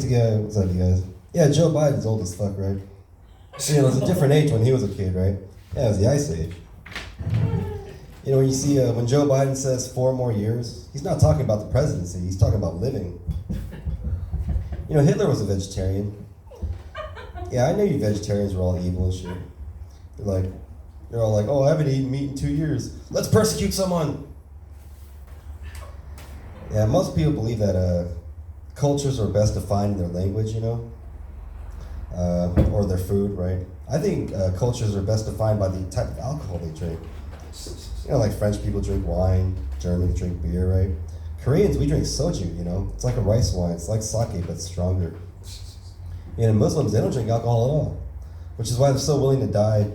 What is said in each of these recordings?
to get, what's up, you guys? Yeah, Joe Biden's old as fuck, right? You know, it was a different age when he was a kid, right? Yeah, it was the Ice Age. You know, when you see, when Joe Biden says 4 more years, he's not talking about the presidency, he's talking about living. You know, Hitler was a vegetarian. Yeah, I knew you vegetarians were all evil and shit. They're all like, oh, I haven't eaten meat in 2 years. Let's persecute someone. Yeah, most people believe that cultures are best defined in their language, you know, or their food, right? I think cultures are best defined by the type of alcohol they drink. You know, like French people drink wine, Germans drink beer, right? Koreans, we drink soju, you know? It's like a rice wine. It's like sake, but stronger. And Muslims, they don't drink alcohol at all, which is why they're so willing to die.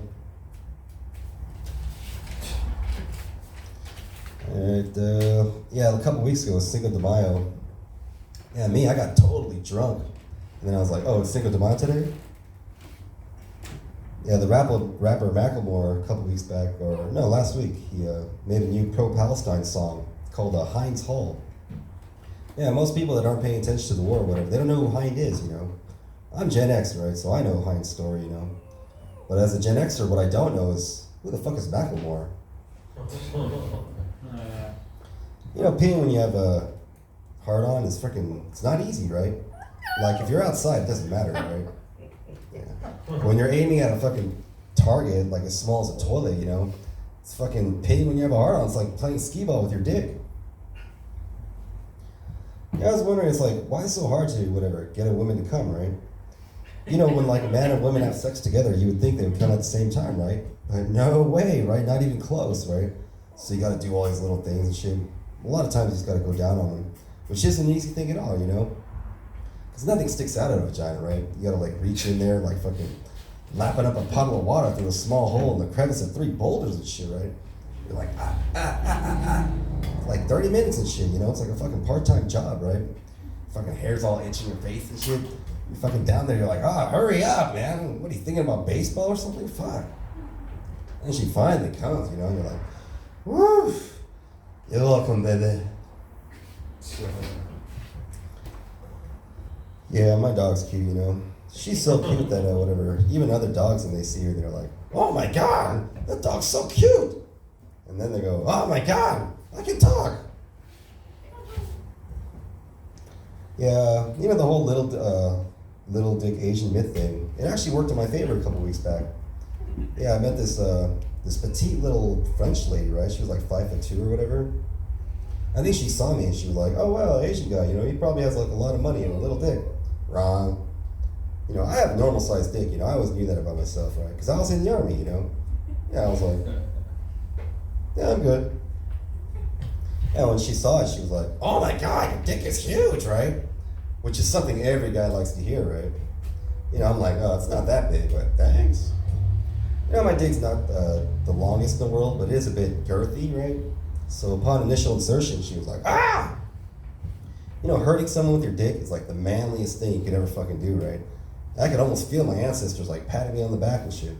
And, yeah, a couple weeks ago, it was Cinco de Mayo. Yeah, me, I got totally drunk. And then I was like, oh, it's Cinco de Mayo today? Yeah, the rapper Macklemore, a couple weeks back, or no, last week, he made a new pro-Palestine song called Heinz Hall. Yeah, most people that aren't paying attention to the war or whatever, they don't know who Heinz is, you know. I'm Gen X, right, so I know Heinz's story, you know. But as a Gen Xer, what I don't know is, who the fuck is Macklemore? You know, peeing when you have a hard-on is freaking, it's not easy, right? Like, if you're outside, it doesn't matter, right? When you're aiming at a fucking target, like as small as a toilet, you know, it's fucking pain when you have a hard on. It's like playing skee ball with your dick. Yeah, I was wondering, it's like, why is it so hard to, whatever, get a woman to come, right? You know, when like a man and woman have sex together, you would think they would come at the same time, right? But no way, right? Not even close, right? So you gotta do all these little things and shit. A lot of times you just gotta go down on them, which isn't an easy thing at all, you know? Because nothing sticks out of a vagina, right? You gotta like reach in there, like fucking lapping up a puddle of water through a small hole in the crevice of 3 boulders and shit, right? You're like, like 30 minutes and shit, you know? It's like a fucking part-time job, right? Fucking hair's all itching your face and shit. You're fucking down there, you're like, hurry up, man. What are you thinking about, baseball or something? Fuck. And she finally comes, you know? You're like, woo! You're welcome, baby. Yeah, my dog's cute, you know. She's so cute that whatever, even other dogs when they see her, they're like, oh my god, that dog's so cute. And then they go, oh my god, I can talk. Yeah, you know the whole little dick Asian myth thing. It actually worked in my favor a couple weeks back. Yeah, I met this petite little French lady, right? She was like 5'2" or whatever. I think she saw me and she was like, oh wow, Asian guy, you know, he probably has like a lot of money and a little dick. Wrong. You know, I have a normal sized dick, you know, I always knew that about myself, right? Because I was in the army, you know. Yeah, I was like, yeah, I'm good. And when she saw it, she was like, oh my god, your dick is huge, right? Which is something every guy likes to hear, right? You know, I'm like, oh, it's not that big, but thanks. You know, my dick's not the longest in the world, but it is a bit girthy, right? So upon initial insertion, she was like, ah! You know, hurting someone with your dick is like the manliest thing you could ever fucking do, right? I could almost feel my ancestors like patting me on the back and shit.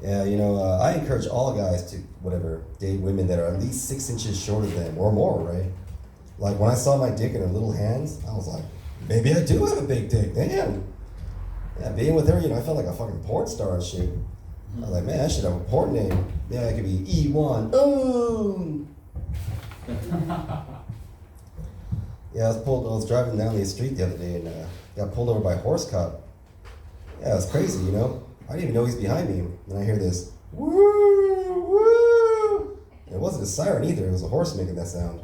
Yeah, you know, I encourage all guys to, whatever, date women that are at least 6 inches shorter than them or more, right? Like when I saw my dick in her little hands, I was like, maybe I do have a big dick, damn. Yeah, being with her, you know, I felt like a fucking porn star and shit. I was like, man, I should have a porn name. Yeah, it could be E1. Ooh. Yeah, I was driving down the street the other day and got pulled over by a horse cop. Yeah, it was crazy, you know. I didn't even know he's behind me. And I hear this, woo, woo. And it wasn't a siren either. It was a horse making that sound.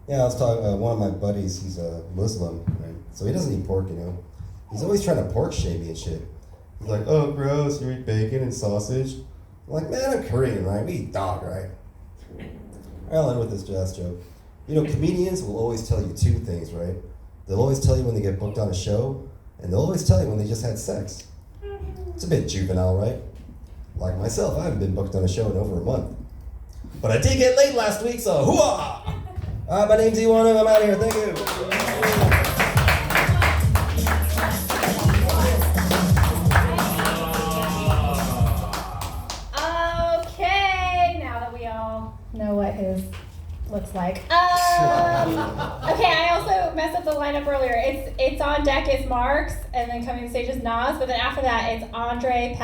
Yeah, I was talking, one of my buddies, he's a Muslim, right? So he doesn't eat pork, you know. He's always trying to pork shame me and shit. He's like, oh, gross, you eat bacon and sausage? I'm like, man, I'm Korean, right? We eat dog, right? I'll end with this jazz joke. You know, comedians will always tell you 2 things, right? They'll always tell you when they get booked on a show, and they'll always tell you when they just had sex. It's a bit juvenile, right? Like myself, I haven't been booked on a show in over a month. But I did get laid last week, so hoo-ah! My name's Iwan, I'm out of here, thank you. Know what his looks like. Okay, I also up the lineup earlier. It's on deck is Marks, and then coming to stage is Nas, but then after that it's Andre,